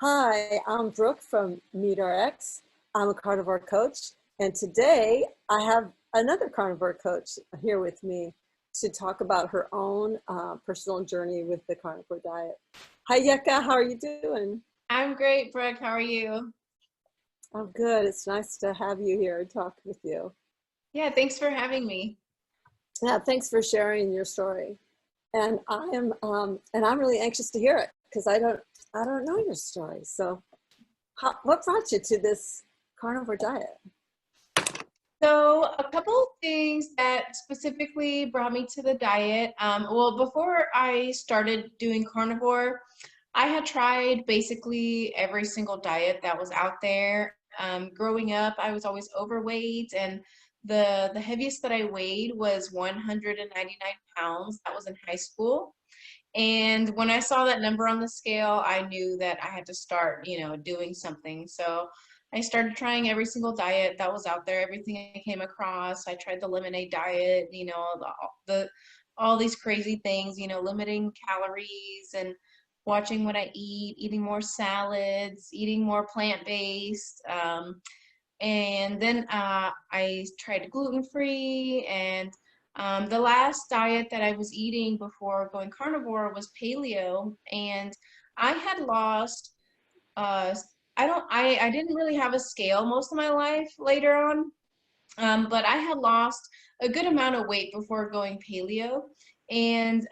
Hi, I'm Brooke from MeetRx. I'm a carnivore coach, and today I have another carnivore coach here with me to talk about her own personal journey with the carnivore diet. Hi, Yecca, how are you doing? I'm great, Brooke. How are you? I'm good. It's nice to have you here and talk with you. Yeah, thanks for having me. Yeah, thanks for sharing your story. And I'm really anxious to hear it because I don't know your story. So, what brought you to this carnivore diet? So, a couple of things that specifically brought me to the diet. Well, before I started doing carnivore, I had tried basically every single diet that was out there. Growing up, I was always overweight, and the heaviest that I weighed was 199 pounds. That was in high school. And when I saw that number on the scale, I knew that I had to start, doing something. So I started trying every single diet that was out there, everything I came across. I tried the lemonade diet, all these crazy things, limiting calories and watching what I eat, eating more salads, eating more plant-based. And then I tried gluten-free, and the last diet that I was eating before going carnivore was paleo, and I had lost, uh, I didn't really have a scale most of my life later on, but I had lost a good amount of weight before going paleo, and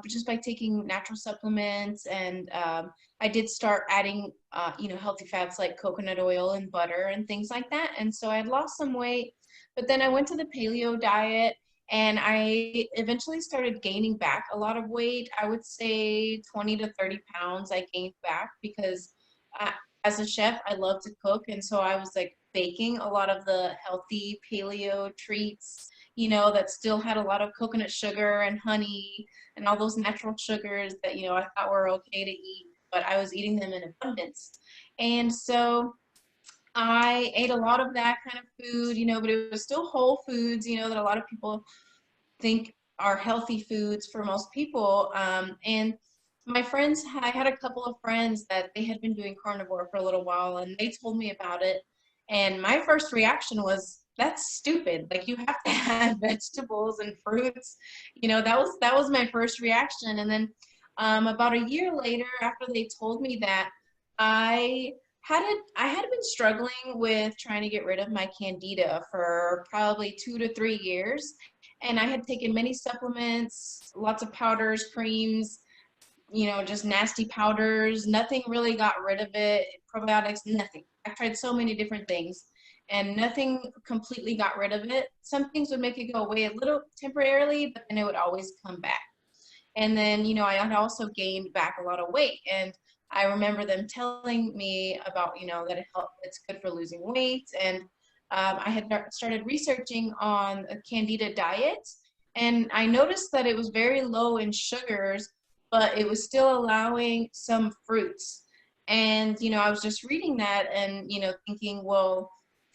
just by taking natural supplements, and I did start adding, healthy fats like coconut oil and butter and things like that. And so I had lost some weight, but then I went to the paleo diet, and I eventually started gaining back a lot of weight. I would say 20 to 30 pounds I gained back because I, as a chef, I love to cook, and so I was like baking a lot of the healthy paleo treats, that still had a lot of coconut sugar and honey and all those natural sugars that, I thought were okay to eat, but I was eating them in abundance. And so I ate a lot of that kind of food, but it was still whole foods, that a lot of people think are healthy foods for most people. And my friends, I had a couple of friends that they had been doing carnivore for a little while, and they told me about it. And my first reaction was, "That's stupid. Like, you have to have vegetables and fruits." That was my first reaction. And then about a year later, after they told me that, I I had been struggling with trying to get rid of my candida for probably 2 to 3 years, and I had taken many supplements, lots of powders, creams, just nasty powders. Nothing really got rid of it. Probiotics, nothing. I tried so many different things, and nothing completely got rid of it. Some things would make it go away a little temporarily, but then it would always come back. And then, I had also gained back a lot of weight. And I remember them telling me about, that it's good for losing weight. And I had started researching on a Candida diet. And I noticed that it was very low in sugars, but it was still allowing some fruits. And, I was just reading that and, thinking, well,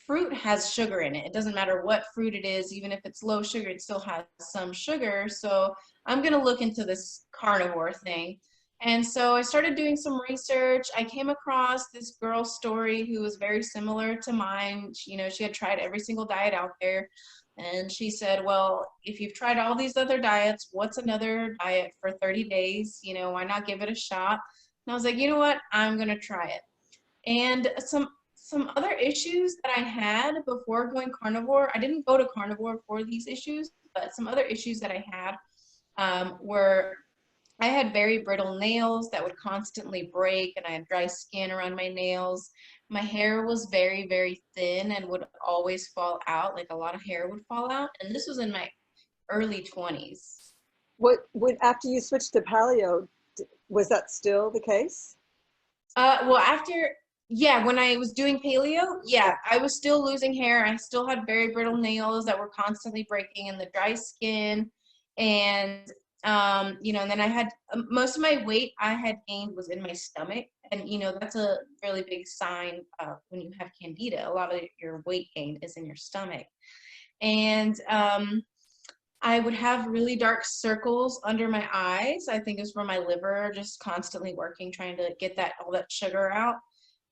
fruit has sugar in it. It doesn't matter what fruit it is, even if it's low sugar, it still has some sugar. So I'm going to look into this carnivore thing. And so I started doing some research. I came across this girl's story who was very similar to mine. She had tried every single diet out there. And she said, well, if you've tried all these other diets, what's another diet for 30 days? Why not give it a shot? And I was like, you know what? I'm going to try it. And some other issues that I had before going carnivore, I didn't go to carnivore for these issues, but some other issues that I had where I had very brittle nails that would constantly break, and I had dry skin around my nails. My hair was very, very thin and would always fall out, like a lot of hair would fall out. And this was in my early 20s. What after you switched to paleo, was that still the case? Well, yeah, when I was doing paleo, yeah, I was still losing hair. I still had very brittle nails that were constantly breaking, and the dry skin. And, and then I had most of my weight I had gained was in my stomach. And, that's a really big sign when you have candida. A lot of your weight gain is in your stomach. And I would have really dark circles under my eyes. I think it's from my liver just constantly working, trying to get all that sugar out.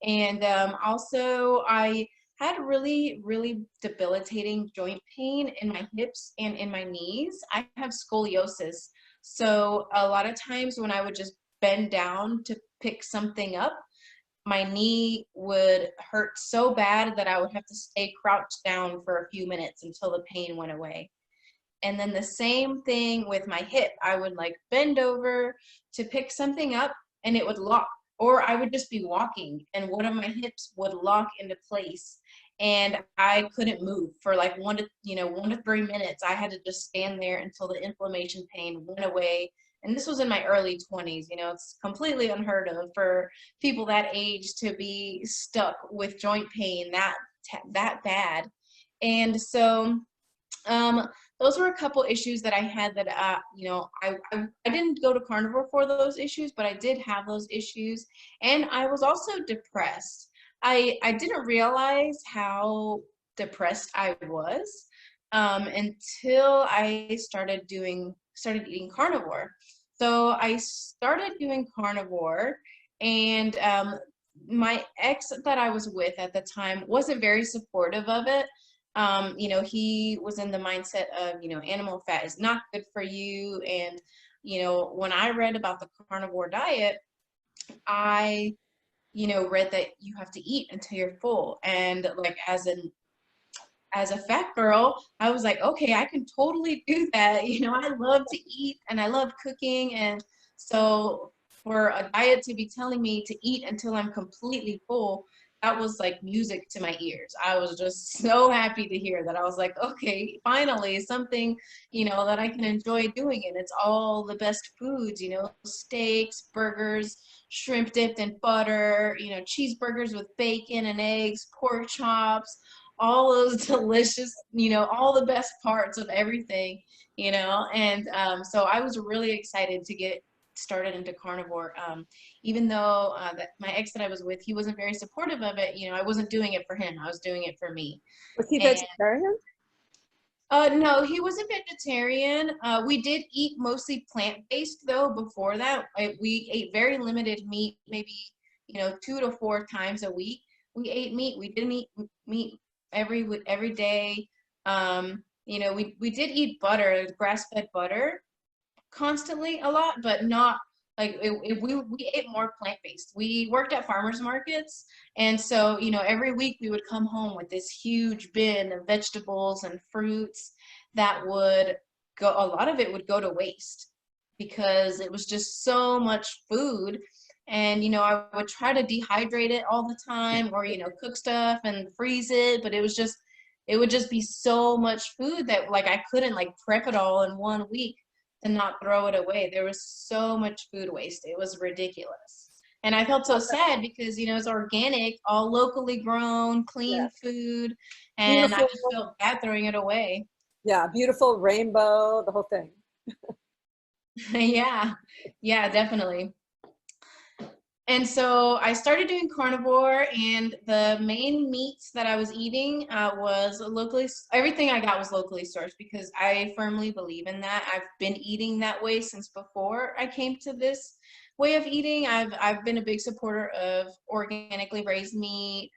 And also, I had really, really debilitating joint pain in my hips and in my knees. I have scoliosis. So a lot of times when I would just bend down to pick something up, my knee would hurt so bad that I would have to stay crouched down for a few minutes until the pain went away. And then the same thing with my hip. I would like bend over to pick something up and it would lock. Or I would just be walking and one of my hips would lock into place and I couldn't move for like 1 to 3 minutes. I had to just stand there until the inflammation pain went away. And this was in my early 20s. It's completely unheard of for people that age to be stuck with joint pain that bad. And so um, those were a couple issues that I had that, I didn't go to Carnivore for those issues, but I did have those issues. And I was also depressed. I didn't realize how depressed I was until I started eating carnivore. So I started doing carnivore and my ex that I was with at the time wasn't very supportive of it. He was in the mindset of, animal fat is not good for you. And, when I read about the carnivore diet, I, read that you have to eat until you're full. And like, as a fat girl, I was like, okay, I can totally do that. I love to eat and I love cooking. And so for a diet to be telling me to eat until I'm completely full, that was like music to my ears. I was just so happy to hear that. I was like, okay, finally something, that I can enjoy doing. And it's all the best foods, steaks, burgers, shrimp dipped in butter, cheeseburgers with bacon and eggs, pork chops, all those delicious, all the best parts of everything, and so I was really excited to get started into carnivore. Even though that my ex that I was with, he wasn't very supportive of it. I wasn't doing it for him. I was doing it for me. Was he And vegetarian? no, he wasn't vegetarian. We did eat mostly plant-based though before that. We ate very limited meat, maybe, 2 to 4 times a week. We ate meat. We didn't eat meat every day. We did eat butter, grass-fed butter constantly a lot, but not like we ate more plant-based. We worked at farmers markets, and so every week we would come home with this huge bin of vegetables and fruits that would go. A lot of it would go to waste because it was just so much food. And I would try to dehydrate it all the time, or cook stuff and freeze it, but it would just be so much food that like I couldn't like prep it all in one week and not throw it away. There was so much food waste. It was ridiculous. And I felt so sad because, it's organic, all locally grown, clean Yeah. food. And I Beautiful. just felt bad throwing it away. Yeah, beautiful rainbow, the whole thing. Yeah, yeah, definitely. And so I started doing carnivore, and the main meats that I was eating was everything I got was locally sourced because I firmly believe in that. I've been eating that way since before I came to this way of eating. I've been a big supporter of organically raised meat,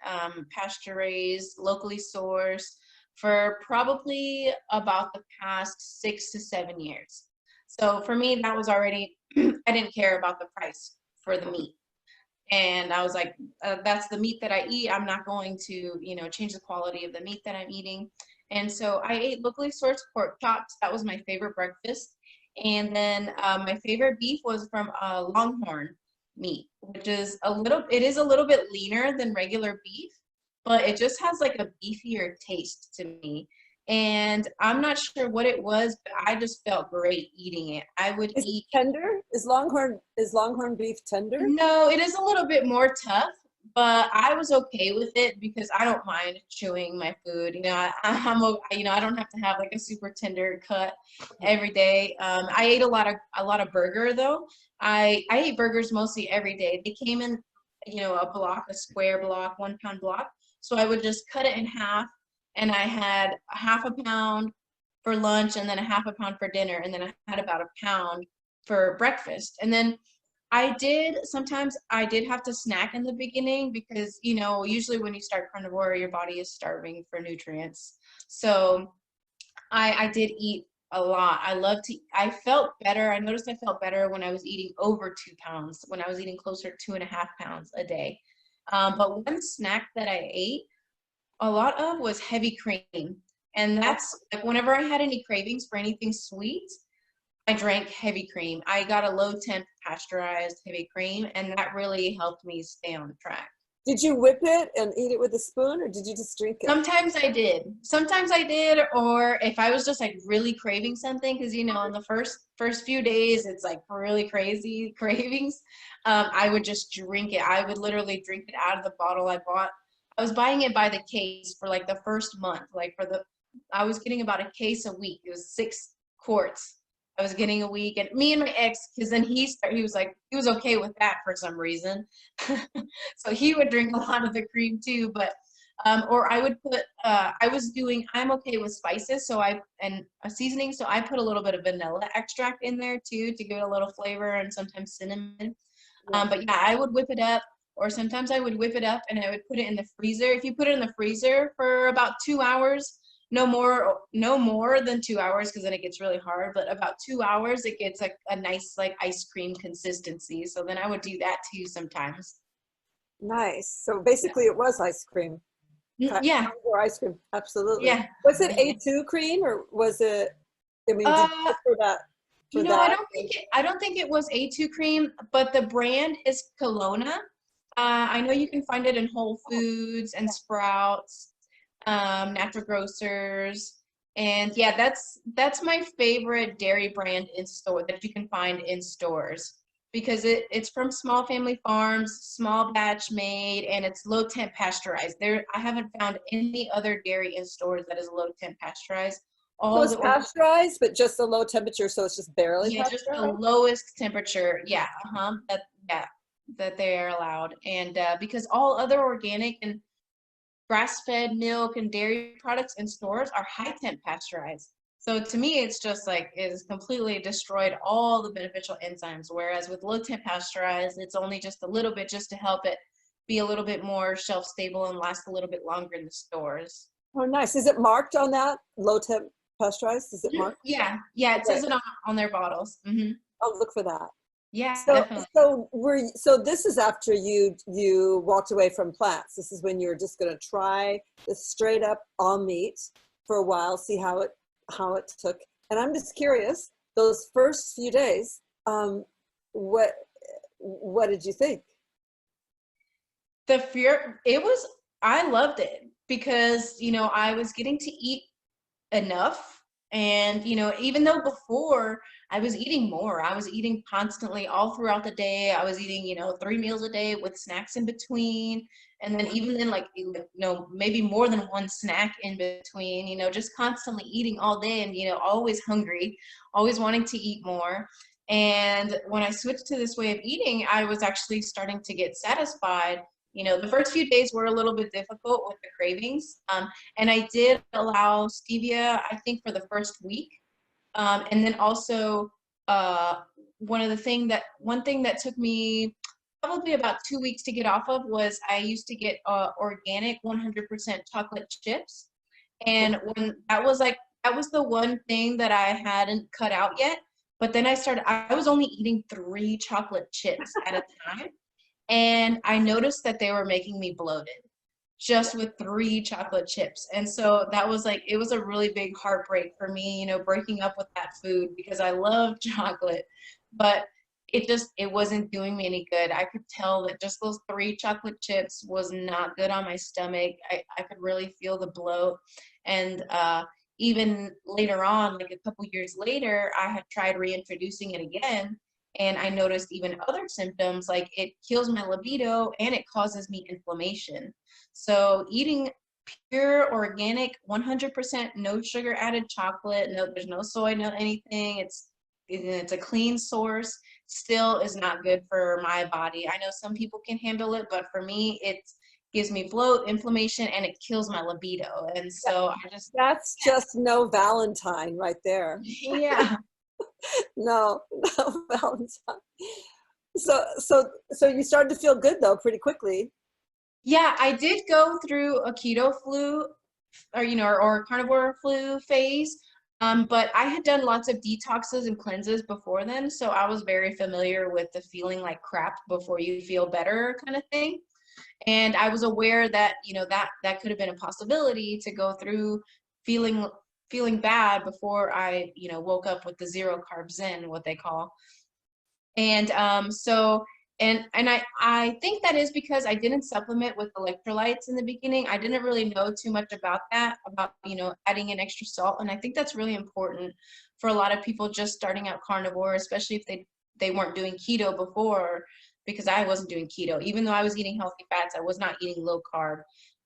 pasture raised, locally sourced for probably about the past 6 to 7 years. So for me, that was already, I didn't care about the price for the meat. And I was like, that's the meat that I eat. I'm not going to, change the quality of the meat that I'm eating. And so I ate locally sourced pork chops. That was my favorite breakfast. And then my favorite beef was from Longhorn meat, which is it is a little bit leaner than regular beef, but it just has like a beefier taste to me. And I'm not sure what it was, but I just felt great eating it. I would Is eat. it tender? Is longhorn beef tender? No, it is a little bit more tough, but I was okay with it because I don't mind chewing my food. I don't have to have like a super tender cut every day. I ate a lot of burger though. I ate burgers mostly every day. They came in, a square block, 1 pound block. So I would just cut it in half, and I had a half a pound for lunch and then a half a pound for dinner. And then I had about a pound for breakfast. And then sometimes I did have to snack in the beginning because, you know, usually when you start carnivore, your body is starving for nutrients. So I did eat a lot. I felt better. I noticed I felt better when I was eating over 2 pounds, when I was eating closer to 2.5 pounds a day. But one snack that I ate a lot of was heavy cream. And that's like whenever I had any cravings for anything sweet, I drank heavy cream. I got a low temp pasteurized heavy cream, and that really helped me stay on track. Did you whip it and eat it with a spoon, or did you just drink it? Sometimes I did. Sometimes I did, or if I was just like really craving something, because you know, in the first few days, it's like really crazy cravings. I would just drink it. I would literally drink it out of the bottle I bought. I was buying it by the case for like the first month. I was getting about a case a week. It was 6 quarts. I was getting a week, and me and my ex, because then he was okay with that for some reason. So he would drink a lot of the cream too, but or I would put I'm okay with spices, and a seasoning, so I put a little bit of vanilla extract in there too to give it a little flavor, and sometimes cinnamon. But yeah, I would whip it up, or sometimes I would whip it up and I would put it in the freezer. If you put it in the freezer for about 2 hours, no more than 2 hours, because then it gets really hard, but about 2 hours it gets like a nice like ice cream consistency. So then I would do that too sometimes. Nice. So basically it was ice cream. Yeah. Or ice cream, absolutely. Yeah. Was it A2 cream, or was it, I mean, did you look for that? You know, I don't think it was A2 cream, but the brand is Kelowna. I know you can find it in Whole Foods and Sprouts, Natural Grocers, and yeah, that's my favorite dairy brand in store that you can find in stores, because it's from small family farms, small batch made, and it's low temp pasteurized. I haven't found any other dairy in stores that is low temp pasteurized. So it's pasteurized, but just a low temperature, so it's just barely Yeah, just the pasteurized? lowest temperature. Yeah, that they are allowed. And because all other organic and grass-fed milk and dairy products in stores are high temp pasteurized. So to me, it's just like it has completely destroyed all the beneficial enzymes. Whereas with low temp pasteurized, it's only just a little bit, just to help it be a little bit more shelf stable and last a little bit longer in the stores. Oh, nice. Is it marked on that? Low temp pasteurized? Is it marked? Yeah, it says it on their bottles. I'll look for that. Yeah, So, definitely. so this is after you walked away from plants. This is when you're just going to try this straight up all meat for a while, see how it took. And I'm just curious, those first few days, what did you think? The fear, I loved it because, you know, I was getting to eat enough. And, you know, even though before I was eating more, I was eating constantly all throughout the day. I was eating, you know, 3 meals a day with snacks in between. And then even then, like, you know, maybe more than one snack in between, you know, just constantly eating all day and, you know, always hungry, always wanting to eat more. And when I switched to this way of eating, I was actually starting to get satisfied. You know, the first few days were a little bit difficult with the cravings. And I did allow stevia, I think, for the first week. And then also, one thing that took me probably about 2 weeks to get off of was I used to get organic 100% chocolate chips. And when that was the one thing that I hadn't cut out yet. But then I was only eating 3 chocolate chips at a time. And I noticed that they were making me bloated just with 3 chocolate chips. And so that was like, it was a really big heartbreak for me, you know, breaking up with that food because I love chocolate, but it wasn't doing me any good. I could tell that just those 3 chocolate chips was not good on my stomach. I could really feel the bloat. And even later on, like a couple years later, I had tried reintroducing it again. And I noticed even other symptoms, like it kills my libido and it causes me inflammation. So eating pure organic 100% no sugar added chocolate, there's no soy, no anything, it's a clean source, still is not good for my body. I know some people can handle it, but for me it gives me bloat, inflammation, and it kills my libido. And so I just, That's just no Valentine right there. yeah. No, no Valentine. So you started to feel good though pretty quickly. Yeah, I did go through a keto flu or, or carnivore flu phase. But I had done lots of detoxes and cleanses before then. So I was very familiar with the feeling like crap before you feel better kind of thing. And I was aware that, that could have been a possibility to go through feeling feeling bad before I, woke up with the zero carb zen, what they call. And I think that is because I didn't supplement with electrolytes in the beginning. I didn't really know too much about that, about, adding in extra salt. And I think that's really important for a lot of people just starting out carnivore, especially if they weren't doing keto before, because I wasn't doing keto. Even though I was eating healthy fats, I was not eating low carb.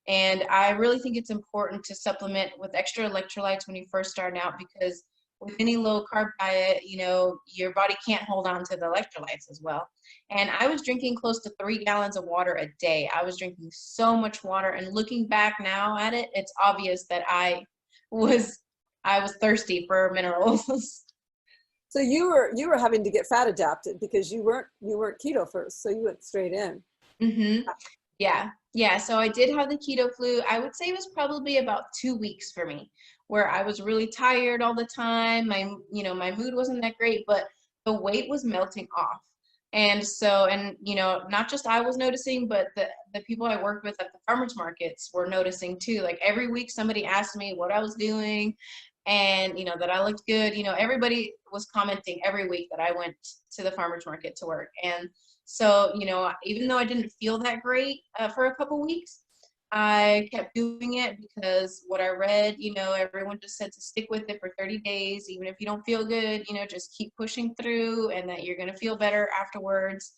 And I really think it's important to supplement with extra electrolytes when you first start out, because with any low carb diet, your body can't hold on to the electrolytes as well. And I was drinking close to 3 gallons of water a day. I was drinking so much water, and looking back now at it, it's obvious that was I was thirsty for minerals. So you were having to get fat adapted because you weren't keto first, so you went straight in. Mm-hmm. Yeah. Yeah. So I did have the keto flu. I would say it was probably about 2 weeks for me, where I was really tired all the time. My mood wasn't that great, but the weight was melting off. And so, and, not just I was noticing, but the people I worked with at the farmers markets were noticing too. Like every week somebody asked me what I was doing and, that I looked good. Everybody was commenting every week that I went to the farmers market to work. And so, even though I didn't feel that great for a couple weeks, I kept doing it because what I read, everyone just said to stick with it for 30 days, even if you don't feel good, just keep pushing through and that you're going to feel better afterwards.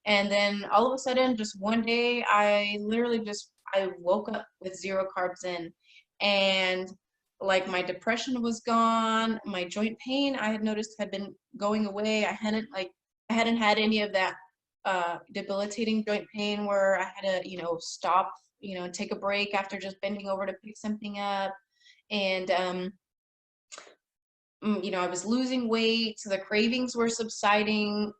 And then all of a sudden, just one day, I woke up with zero carbs in, and like my depression was gone, my joint pain I had noticed had been going away. I hadn't had any of that debilitating joint pain where I had to, stop, take a break after just bending over to pick something up. And, I was losing weight, so the cravings were subsiding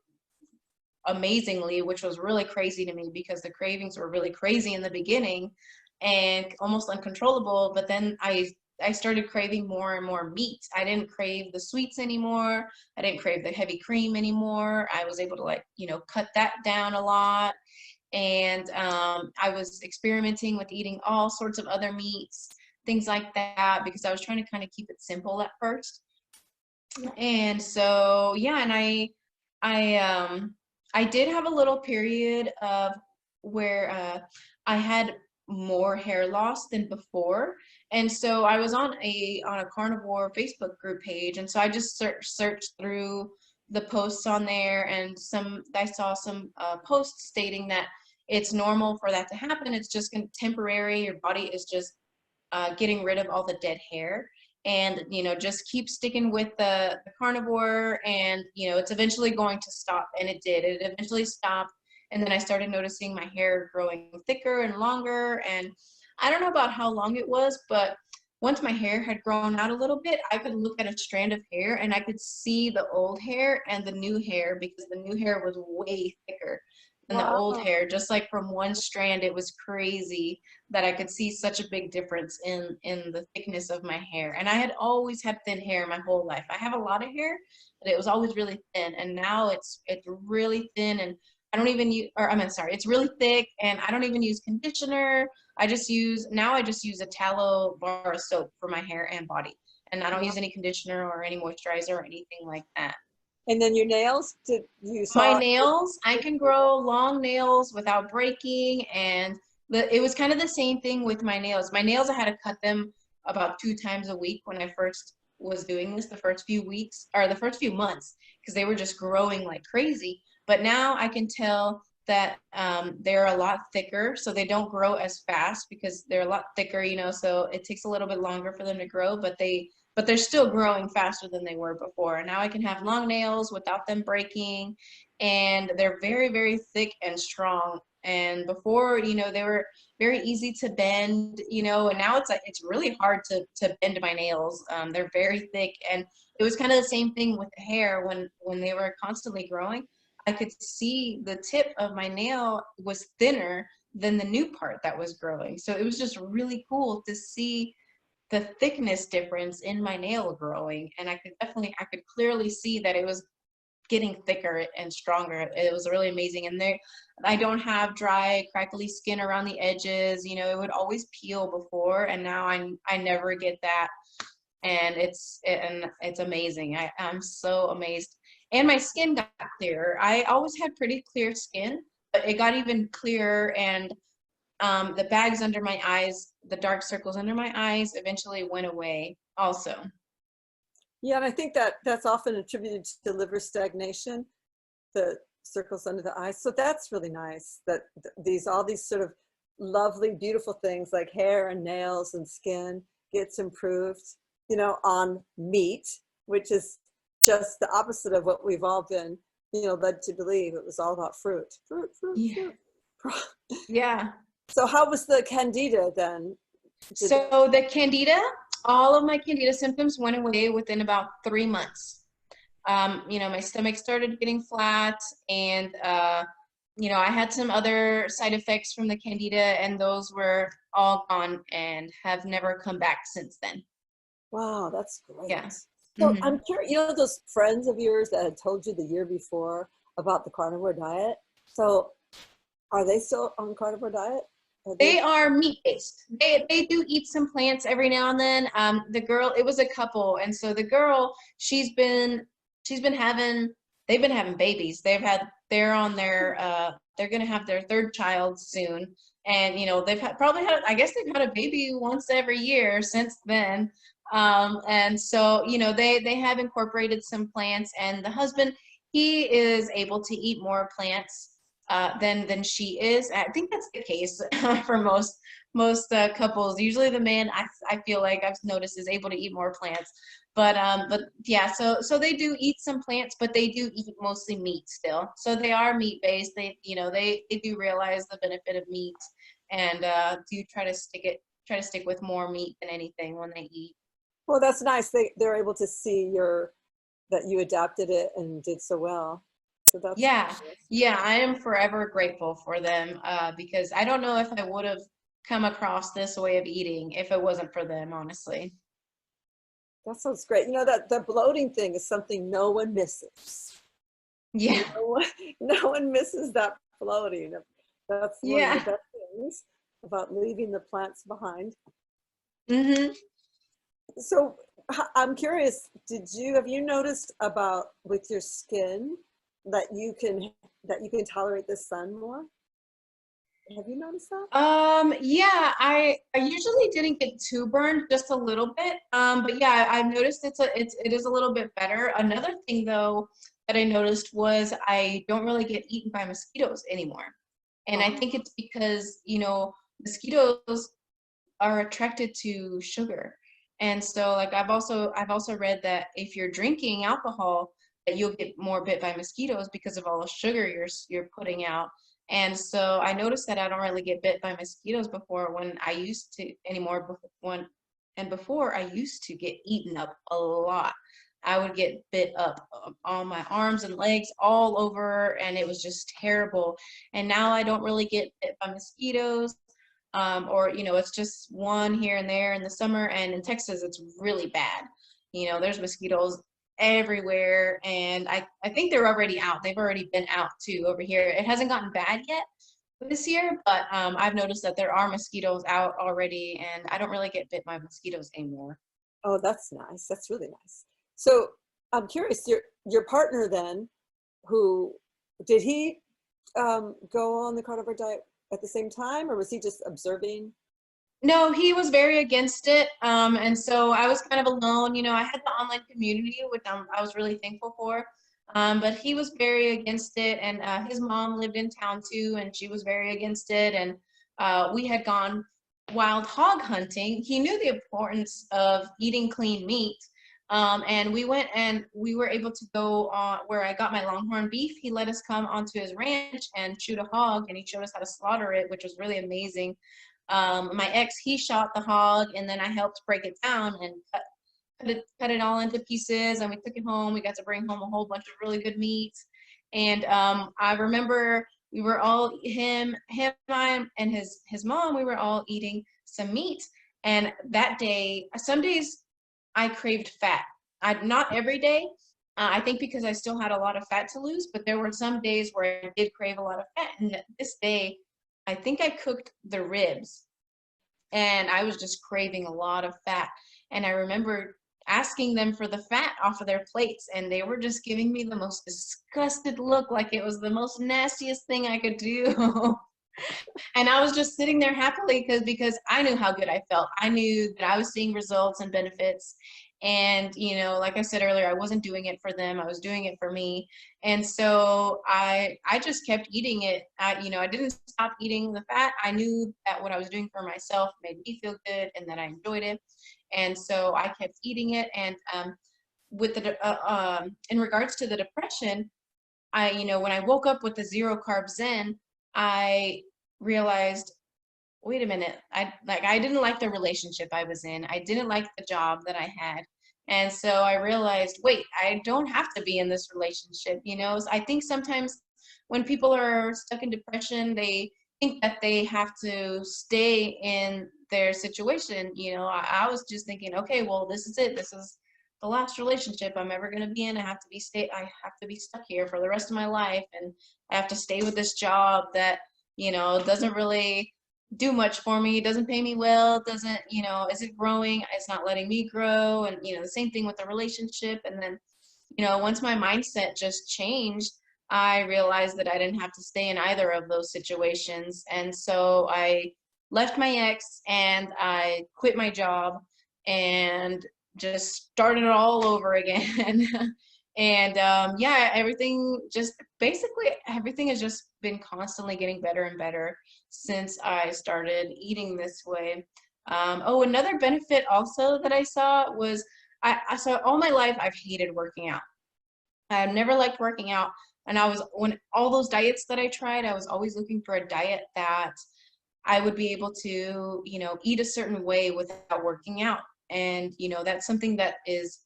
amazingly, which was really crazy to me because the cravings were really crazy in the beginning and almost uncontrollable. But then I started craving more and more meat. I didn't crave the sweets anymore. I didn't crave the heavy cream anymore. I was able to cut that down a lot. And I was experimenting with eating all sorts of other meats, things like that, because I was trying to kind of keep it simple at first. And so, yeah, and I did have a little period of where I had more hair loss than before. And so I was on a carnivore Facebook group page, and so I just searched through the posts on there, and I saw some posts stating that it's normal for that to happen. It's just temporary. Your body is just getting rid of all the dead hair, and just keep sticking with the carnivore, and it's eventually going to stop. And it did. It eventually stopped. And then I started noticing my hair growing thicker and longer. And I don't know about how long it was, but once my hair had grown out a little bit, I could look at a strand of hair and I could see the old hair and the new hair, because the new hair was way thicker than the old Wow. hair. Just like from one strand, it was crazy that I could see such a big difference in the thickness of my hair. And I had always had thin hair my whole life. I have a lot of hair, but it was always really thin. And now it's really thin, and I don't even use, or I mean, sorry, it's really thick, and I don't even use conditioner. I just use a tallow bar of soap for my hair and body. And I don't use any conditioner or any moisturizer or anything like that. And then your nails, did you My saw? nails, I can grow long nails without breaking, and it was kind of the same thing with my nails. My nails, I had to cut them about 2 times a week when I first was doing this, the first few weeks or the first few months, because they were just growing like crazy. But now I can tell that they're a lot thicker, so they don't grow as fast because they're a lot thicker, so it takes a little bit longer for them to grow, but they're still growing faster than they were before. And now I can have long nails without them breaking, and they're very, very thick and strong. And before, they were very easy to bend, and now it's really hard to bend my nails. They're very thick, and it was kind of the same thing with the hair when they were constantly growing. I could see the tip of my nail was thinner than the new part that was growing. So it was just really cool to see the thickness difference in my nail growing, and I could clearly see that it was getting thicker and stronger. It was really amazing. And I don't have dry, crackly skin around the edges. It would always peel before, and now I never get that. And it's amazing. I'm so amazed. And my skin got clearer. I always had pretty clear skin, but it got even clearer. And the bags under my eyes, the dark circles under my eyes, eventually went away also. Yeah, and I think that that's often attributed to liver stagnation, the circles under the eyes. So that's really nice that all these sort of lovely, beautiful things like hair and nails and skin gets improved, on meat, which is just the opposite of what we've all been, led to believe. It was all about fruit, Yeah. fruit. Yeah. So how was the Candida then? So the Candida, all of my Candida symptoms went away within about 3 months. My stomach started getting flat, and I had some other side effects from the Candida, and those were all gone and have never come back since then. Wow, that's great. Yeah. So Mm-hmm. I'm curious, those friends of yours that had told you the year before about the carnivore diet. So are they still on carnivore diet? They are meat-based. They do eat some plants every now and then. The girl, it was a couple, and so the girl, they've been having babies. They're gonna have their third child soon, and I guess they've had a baby once every year since then. And so they have incorporated some plants, and the husband, he is able to eat more plants than she is. I think that's the case for most couples. Usually the man, I feel like I've noticed, is able to eat more plants. But yeah, so they do eat some plants, but they do eat mostly meat still. So they are meat based. They do realize the benefit of meat, and do try to stick with more meat than anything when they eat. Well, that's nice. They're able to see that you adapted it and did so well. So that's Yeah, yeah, I am forever grateful for them because I don't know if I would have come across this way of eating if it wasn't for them, honestly. that sounds great. That the bloating thing is something no one misses. Yeah, No one, no one misses that bloating. That's one of the yeah. best things about leaving the plants behind. Mm-hmm. So I'm curious, have you noticed about with your skin that you can tolerate the sun more? Have you noticed that? Yeah, I usually didn't get too burned, just a little bit. But yeah, I've noticed it is a little bit better. Another thing though that I noticed was I don't really get eaten by mosquitoes anymore. And I think Oh, it's because, mosquitoes are attracted to sugar. And so like I've also read that if you're drinking alcohol, that you'll get more bit by mosquitoes because of all the sugar you're putting out. And so I noticed that I don't really get bit by mosquitoes before when I used to anymore before I used to get eaten up a lot. I would get bit up on my arms and legs all over, and it was just terrible. And now I don't really get bit by mosquitoes, or it's just one here and there in the summer. And in Texas it's really bad. There's mosquitoes everywhere, and I think they're already out. They've already been out too over here. It hasn't gotten bad yet this year, but I've noticed that there are mosquitoes out already, and I don't really get bit by mosquitoes anymore. oh, that's nice. That's really nice. So I'm curious, your partner then, who did he go on the carnivore diet at the same time, or was he just observing? No, he was very against it. And so I was kind of alone. I had the online community, which I was really thankful for. But he was very against it. And his mom lived in town too, and she was very against it. And we had gone wild hog hunting. He knew the importance of eating clean meat. And we went and we were able to go on where I got my longhorn beef. He let us come onto his ranch and shoot a hog, and he showed us how to slaughter it, which was really amazing. My ex, he shot the hog, and then I helped break it down and cut it all into pieces, and we took it home. We got to bring home a whole bunch of really good meat. And I remember we were all I, and his mom. We were all eating some meat. And that day, some days I craved fat. Not every day. I think because I still had a lot of fat to lose, but there were some days where I did crave a lot of fat. And this day, I think I cooked the ribs, and I was just craving a lot of fat. And I remember asking them for the fat off of their plates, and they were just giving me the most disgusted look, like it was the most nastiest thing I could do. And I was just sitting there happily because I knew how good I felt. I knew that I was seeing results and benefits. And, like I said earlier, I wasn't doing it for them. I was doing it for me. And so I just kept eating it. I didn't stop eating the fat. I knew that what I was doing for myself made me feel good and that I enjoyed it. And so I kept eating it. And with in regards to the depression, when I woke up with the zero carb Zen, I realized, wait a minute, I didn't like the relationship I was in. I didn't like the job that I had. And so I realized, wait, I don't have to be in this relationship. I think sometimes when people are stuck in depression, they think that they have to stay in their situation. I was just thinking, okay, well, this is it. This is the last relationship I'm ever going to be in. I have to be stuck here for the rest of my life, and I have to stay with this job that doesn't really do much for me, doesn't pay me well, doesn't isn't growing, it's not letting me grow. And the same thing with the relationship. And then once my mindset just changed, I realized that I didn't have to stay in either of those situations. And so I left my ex and I quit my job and just started it all over again. And everything has just been constantly getting better and better since I started eating this way. Another benefit also that I saw was I saw all my life I've hated working out. I've never liked working out. And when all those diets that I tried, I was always looking for a diet that I would be able to, eat a certain way without working out. And, that's something that is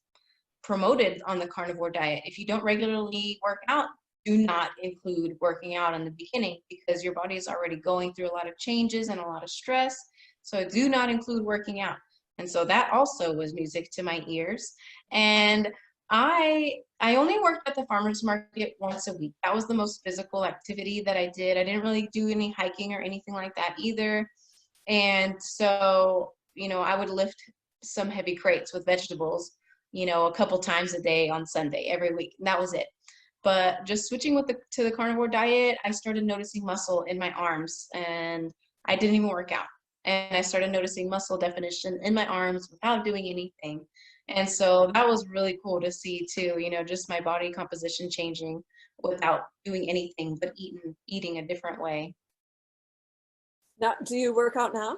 promoted on the carnivore diet. If you don't regularly work out, do not include working out in the beginning because your body is already going through a lot of changes and a lot of stress. So do not include working out. And so that also was music to my ears. And I only worked at the farmer's market once a week. That was the most physical activity that I did. I didn't really do any hiking or anything like that either. And so, I would lift some heavy crates with vegetables, a couple times a day on Sunday, every week. And that was it. But just switching to the carnivore diet, I started noticing muscle in my arms, and I didn't even work out. And I started noticing muscle definition in my arms without doing anything. And so that was really cool to see too, just my body composition changing without doing anything but eating a different way. Now, do you work out now?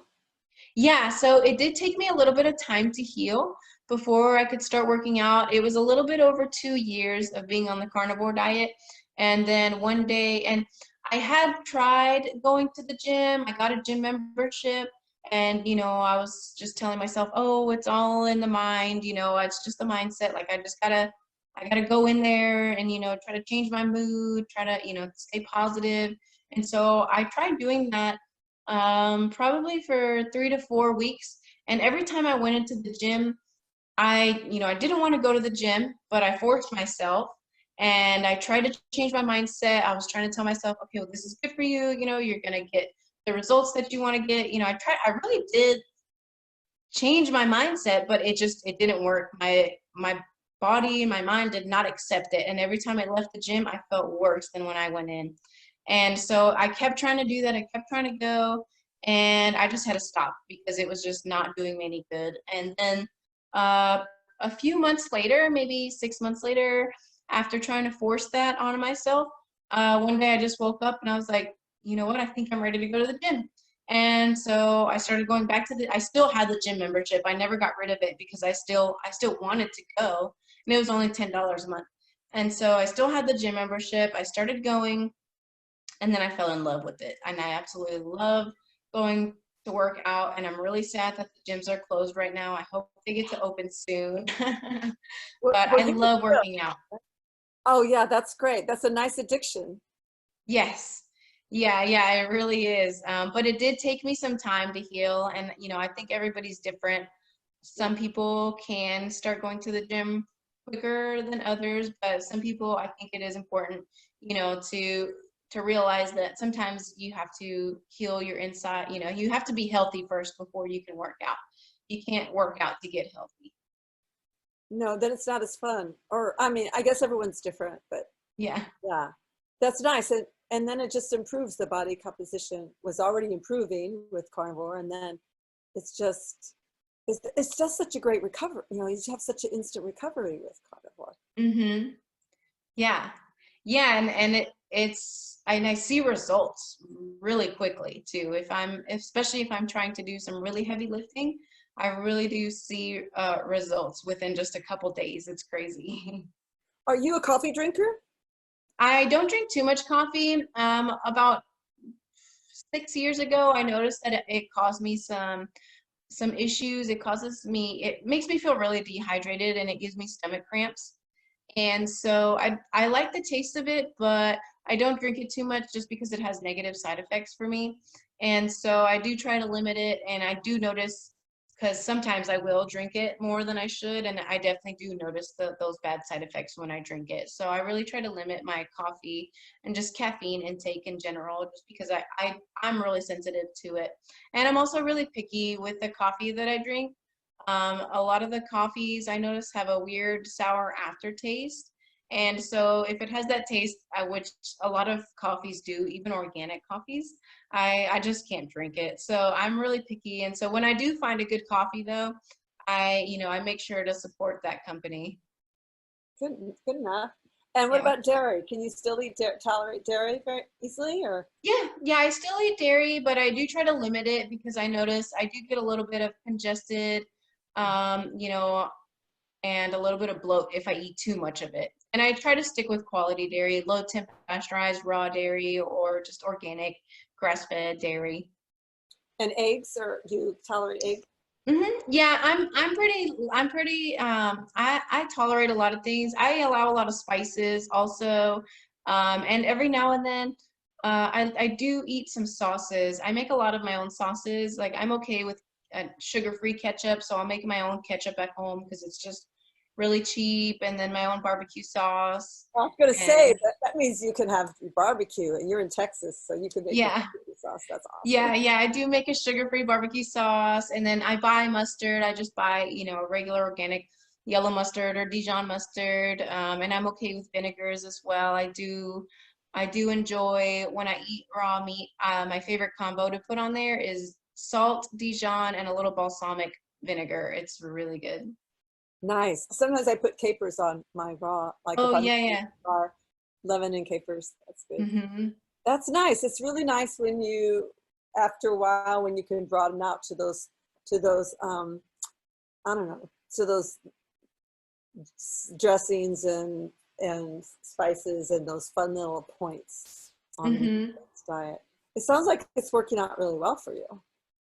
Yeah, so it did take me a little bit of time to heal before I could start working out. It was a little bit over 2 years of being on the carnivore diet. And then one day, and I had tried going to the gym. I got a gym membership, and I was just telling myself, oh, it's all in the mind, it's just the mindset. Like I gotta go in there and try to change my mood, try to stay positive. And so I tried doing that probably for 3 to 4 weeks. And every time I went into the gym, I didn't want to go to the gym, but I forced myself and I tried to change my mindset. I was trying to tell myself, okay, well, this is good for you. You're going to get the results that you want to get. I really did change my mindset, but it didn't work. My body, my mind did not accept it. And every time I left the gym, I felt worse than when I went in. And so I kept trying to do that. I kept trying to go, and I just had to stop because it was just not doing me any good. And then a few months later, maybe 6 months later, after trying to force that on myself, one day I just woke up and I was like, you know what? I think I'm ready to go to the gym. And so I started going back to I still had the gym membership. I never got rid of it because I still wanted to go, and it was only $10 a month. And so I still had the gym membership. I started going, and then I fell in love with it. And I absolutely love going to work out, and I'm really sad that the gyms are closed right now. I hope they get to open soon. But Well, I you can love still. working out. Oh yeah, that's great. That's a nice addiction. Yes. Yeah, yeah, it really is. But it did take me some time to heal. And, I think everybody's different. Yeah. Some people can start going to the gym quicker than others, but some people, I think it is important, to realize that sometimes you have to heal your inside. You have to be healthy first before you can work out. You can't work out to get healthy. No, then it's not as fun. Or I mean, I guess everyone's different, but Yeah. yeah, that's nice. And then it just improves the body composition was already improving with carnivore, and then it's just it's just such a great recovery. You know, you have such an instant recovery with carnivore. Mm-hmm. Yeah. Yeah, and I see results really quickly too. Especially if I'm trying to do some really heavy lifting, I really do see results within just a couple days. It's crazy. Are you a coffee drinker? I don't drink too much coffee. About 6 years ago, I noticed that it caused me some issues. It makes me feel really dehydrated, and it gives me stomach cramps. And so I like the taste of it, but I don't drink it too much just because it has negative side effects for me. And so I do try to limit it, and I do notice, because sometimes I will drink it more than I should, and I definitely do notice those bad side effects when I drink it. So I really try to limit my coffee and just caffeine intake in general, just because I'm really sensitive to it. And I'm also really picky with the coffee that I drink. A lot of the coffees I notice have a weird sour aftertaste. And so if it has that taste, which a lot of coffees do, even organic coffees, I just can't drink it. So I'm really picky. And so when I do find a good coffee though, I make sure to support that company. Good, good enough. And what Yeah. about dairy? Can you still tolerate dairy very easily, or? Yeah, yeah, I still eat dairy, but I do try to limit it because I notice I do get a little bit of congested, um, you know, and a little bit of bloat if I eat too much of it. And I try to stick with quality dairy, low temp pasteurized raw dairy, or just organic grass-fed dairy. And eggs, or do you tolerate egg? Yeah, I tolerate a lot of things. I allow a lot of spices also. And every now and then I do eat some sauces. I make a lot of my own sauces. Like I'm okay with sugar-free ketchup, so I'll make my own ketchup at home because it's just really cheap, and then my own barbecue sauce. I was going to say And that means you can have barbecue, and you're in Texas, so you can make your yeah. barbecue sauce. That's awesome. Yeah, yeah, I do make a sugar-free barbecue sauce, and then I buy mustard. I just buy, a regular organic yellow mustard or Dijon mustard, and I'm okay with vinegars as well. I do enjoy when I eat raw meat. My favorite combo to put on there is salt, Dijon, and a little balsamic vinegar. It's really good. Nice. Sometimes I put capers on my raw, like if Oh I'm yeah, making yeah. bar, lemon and capers. That's good. Mm-hmm. That's nice. It's really nice when you, after a while, when you can broaden out to those, I don't know, to those dressings and spices and those fun little points on the Mm-hmm. diet. It sounds like it's working out really well for you.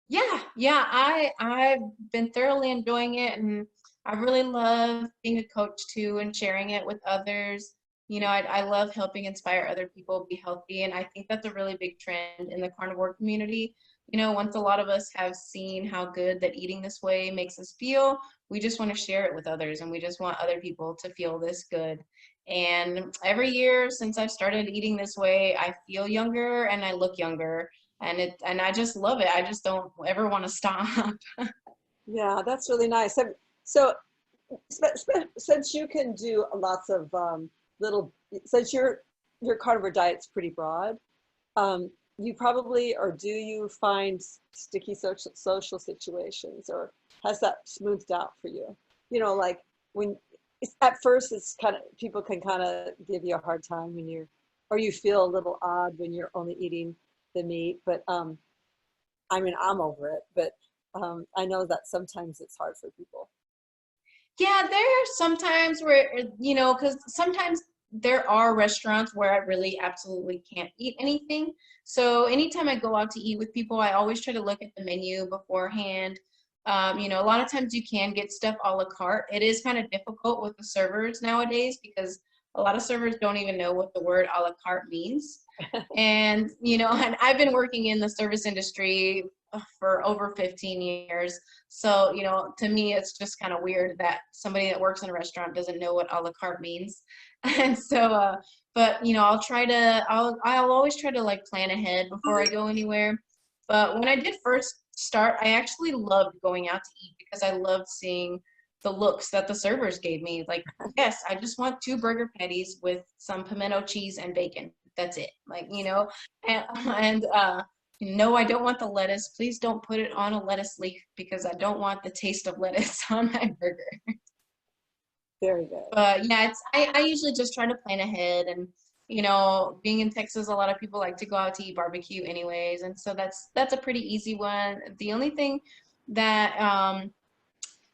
Yeah, yeah, I've been thoroughly enjoying it, and I really love being a coach too and sharing it with others. I love helping inspire other people be healthy, and I think that's a really big trend in the carnivore community. Once a lot of us have seen how good that eating this way makes us feel, we just want to share it with others, and we just want other people to feel this good. And every year since I've started eating this way, I feel younger and I look younger, and I just love it. I just don't ever want to stop. Yeah, that's really nice. So, since you can do lots of little, since your carnivore diet's pretty broad, you probably, or do you find sticky social situations, or has that smoothed out for you? You know, like when at first it's kind of, people can kind of give you a hard time or you feel a little odd when you're only eating the meat, but I mean, I'm over it, but I know that sometimes it's hard for people. Yeah, there are sometimes where, because sometimes there are restaurants where I really absolutely can't eat anything. So anytime I go out to eat with people, I always try to look at the menu beforehand. A lot of times you can get stuff a la carte. It is kind of difficult with the servers nowadays because a lot of servers don't even know what the word a la carte means. And, and I've been working in the service industry for over 15 years. So, to me, it's just kind of weird that somebody that works in a restaurant doesn't know what a la carte means. And so, but, I'll always try to like plan ahead before I go anywhere. But when I did first start, I actually loved going out to eat because I loved seeing the looks that the servers gave me. Like, yes, I just want 2 burger patties with some pimento cheese and bacon. That's it. Like, and no, I don't want the lettuce. Please don't put it on a lettuce leaf because I don't want the taste of lettuce on my burger. Very good. But yeah, I usually just try to plan ahead and being in Texas, a lot of people like to go out to eat barbecue anyways, and so that's a pretty easy one. The only thing that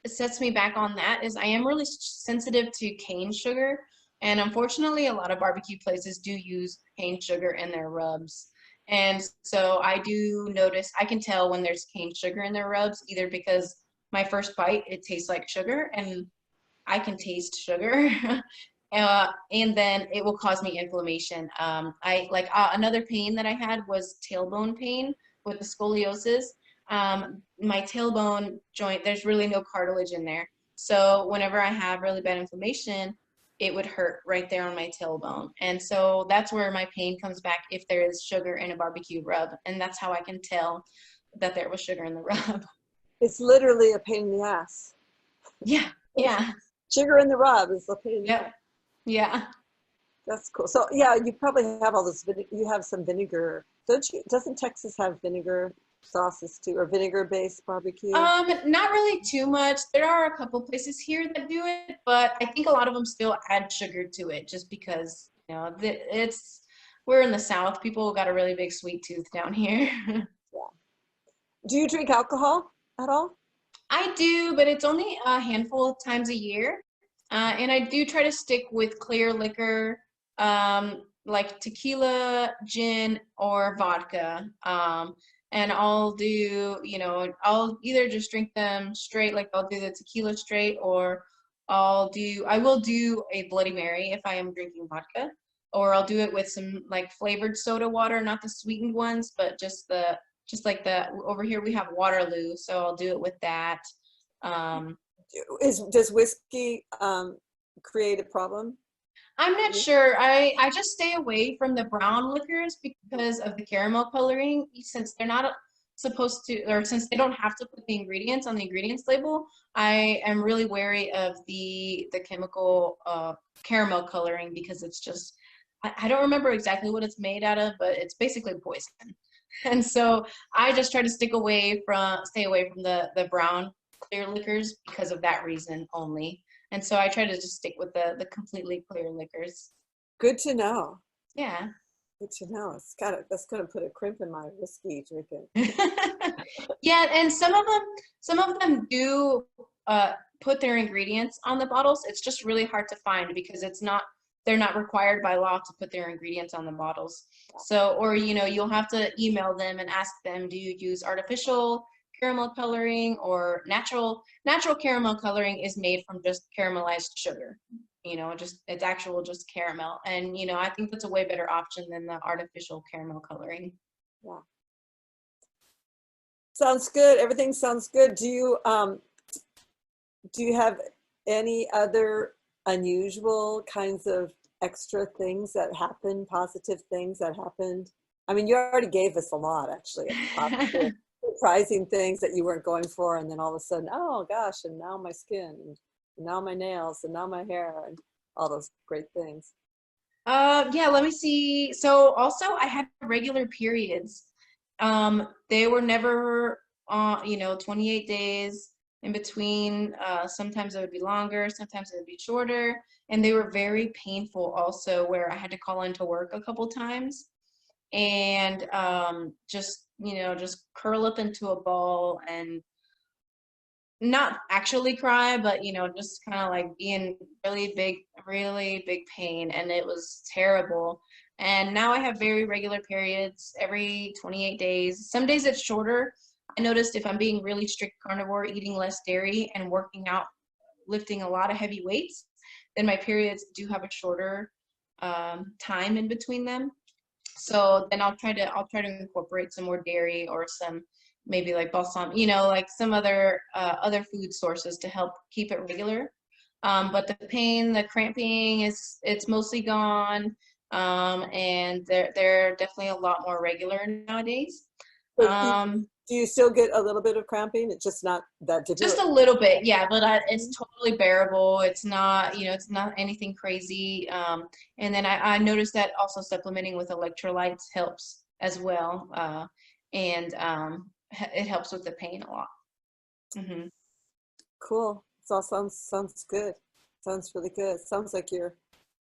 sets me back on that is I am really sensitive to cane sugar, and unfortunately, a lot of barbecue places do use cane sugar in their rubs. And so I do notice, I can tell when there's cane sugar in their rubs, either because my first bite, it tastes like sugar, and I can taste sugar. And then it will cause me inflammation. I like another pain that I had was tailbone pain with the scoliosis. My tailbone joint, there's really no cartilage in there. So whenever I have really bad inflammation, it would hurt right there on my tailbone. And so that's where my pain comes back if there is sugar in a barbecue rub. And that's how I can tell that there was sugar in the rub. It's literally a pain in the ass. Yeah, yeah, Sugar in the rub is a pain in the yep, ass. yeah. That's cool. So yeah, you probably have all this, you have some vinegar. Don't you, doesn't Texas have vinegar sauces too, or vinegar-based barbecue? Not really too much. There are a couple places here that do it, but I think a lot of them still add sugar to it just because, we're in the South. People got a really big sweet tooth down here. Yeah. Do you drink alcohol at all? I do, but it's only a handful of times a year. And I do try to stick with clear liquor, like tequila, gin, or vodka. And I'll either just drink them straight, like I'll do the tequila straight, or I will do a Bloody Mary if I am drinking vodka, or I'll do it with some like flavored soda water, not the sweetened ones, but just like the, over here we have Waterloo, so I'll do it with that. Um, Does whiskey create a problem? I'm not sure. I just stay away from the brown liquors because of the caramel coloring, since they're not supposed to, or since they don't have to put the ingredients on the ingredients label. I am really wary of the chemical caramel coloring because it's just, I don't remember exactly what it's made out of, but it's basically poison. And so I just try to stay away from the brown clear liquors because of that reason only. And so I try to just stick with the completely clear liquors. Good to know. Yeah. Good to know. That's gonna put a crimp in my whiskey drinking. Yeah, and some of them do put their ingredients on the bottles. It's just really hard to find because they're not required by law to put their ingredients on the bottles. So, or you'll have to email them and ask them, do you use artificial caramel coloring or natural caramel coloring is made from just caramelized sugar. It's actual just caramel. And I think that's a way better option than the artificial caramel coloring. Yeah. Sounds good. Everything sounds good. Do you have any other unusual kinds of extra things that happen, positive things that happened? I mean, you already gave us a lot, actually, of positive, surprising things that you weren't going for, and then all of a sudden, oh gosh, and now my skin, and now my nails, and now my hair, and all those great things. Yeah, let me see. So also I had regular periods. They were never 28 days in between. Sometimes it would be longer, sometimes it would be shorter, and they were very painful also, where I had to call into work a couple times. and just, just curl up into a ball and not actually cry, but just kind of like be in really big pain, and it was terrible. And now I have very regular periods every 28 days. Some days it's shorter. I noticed if I'm being really strict carnivore, eating less dairy and working out, lifting a lot of heavy weights, then my periods do have a shorter time in between them. So then I'll try to incorporate some more dairy or some maybe like balsam, like some other food sources to help keep it regular. But the pain, the cramping it's mostly gone. And they're definitely a lot more regular nowadays. So Um, do you still get a little bit of cramping? It's just not that just difficult. a little bit, yeah, but it's totally bearable. It's not, it's not anything crazy. And then I noticed that also supplementing with electrolytes helps as well. And it helps with the pain a lot. Hmm. Cool. It all sounds good. Sounds really good. Sounds like you're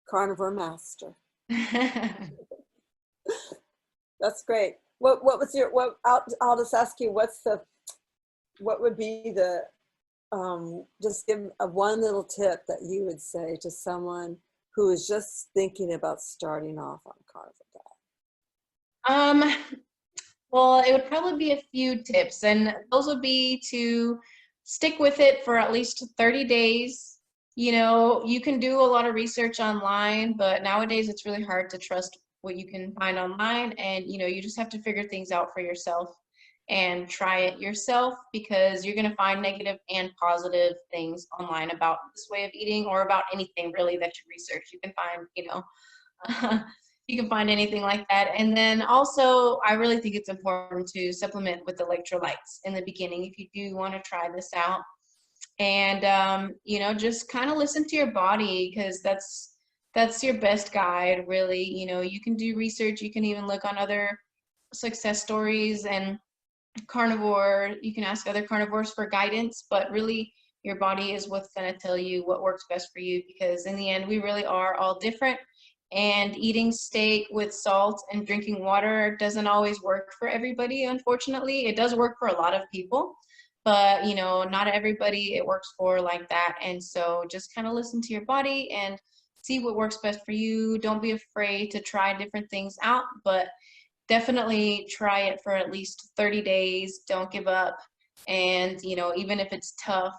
carnivore master. That's great. What was your what? I'll just ask you. What would be the just give a one little tip that you would say to someone who is just thinking about starting off on carnivore diet? Well, it would probably be a few tips, and those would be to stick with it for at least 30 days. You can do a lot of research online, but nowadays it's really hard to trust what you can find online, and you just have to figure things out for yourself and try it yourself, because you're going to find negative and positive things online about this way of eating, or about anything really that you research. You can find, you can find anything like that. And then also, I really think it's important to supplement with electrolytes in the beginning if you do want to try this out. And just kind of listen to your body, because that's your best guide, really. You can do research, you can even look on other success stories and carnivore, you can ask other carnivores for guidance, but really your body is what's going to tell you what works best for you, because in the end we really are all different. And eating steak with salt and drinking water doesn't always work for everybody, unfortunately. It does work for a lot of people, but not everybody it works for like that. And so just kind of listen to your body and see what works best for you. Don't be afraid to try different things out, but definitely try it for at least 30 days. Don't give up. And even if it's tough,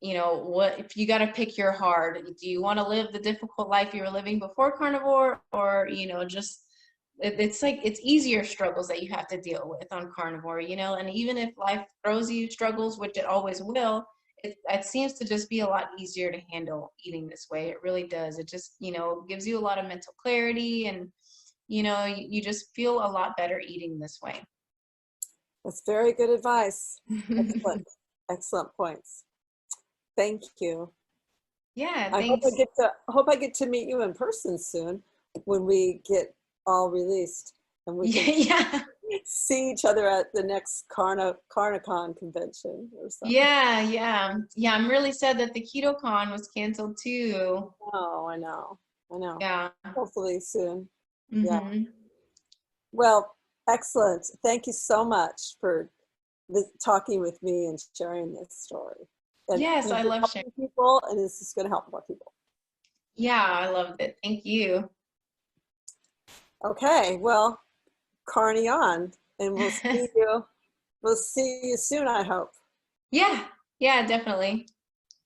what if you got to pick your hard? Do you want to live the difficult life you were living before carnivore, or just it's like it's easier struggles that you have to deal with on carnivore, and even if life throws you struggles, which it always will, it seems to just be a lot easier to handle eating this way. It really does. It just gives you a lot of mental clarity, and you just feel a lot better eating this way. That's very good advice. Excellent, excellent points. Thank you. Yeah, I thanks. hope I get to meet you in person soon when we get all released and we can Yeah. see each other at the next Carnicon convention or something. Yeah. I'm really sad that the KetoCon was canceled too. Oh, I know. Yeah. Hopefully soon. Yeah. Hmm. Well, excellent. Thank you so much for talking with me and sharing this story. And Yes, you've I been love sharing. helping people, and this is going to help more people. Yeah, I loved it. Thank you. Okay, well, carny on, and we'll see you. We'll see you soon, I hope. Yeah, definitely.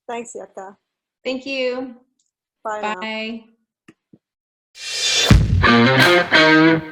Thanks, Yecca. Thank you. Bye now. Bye.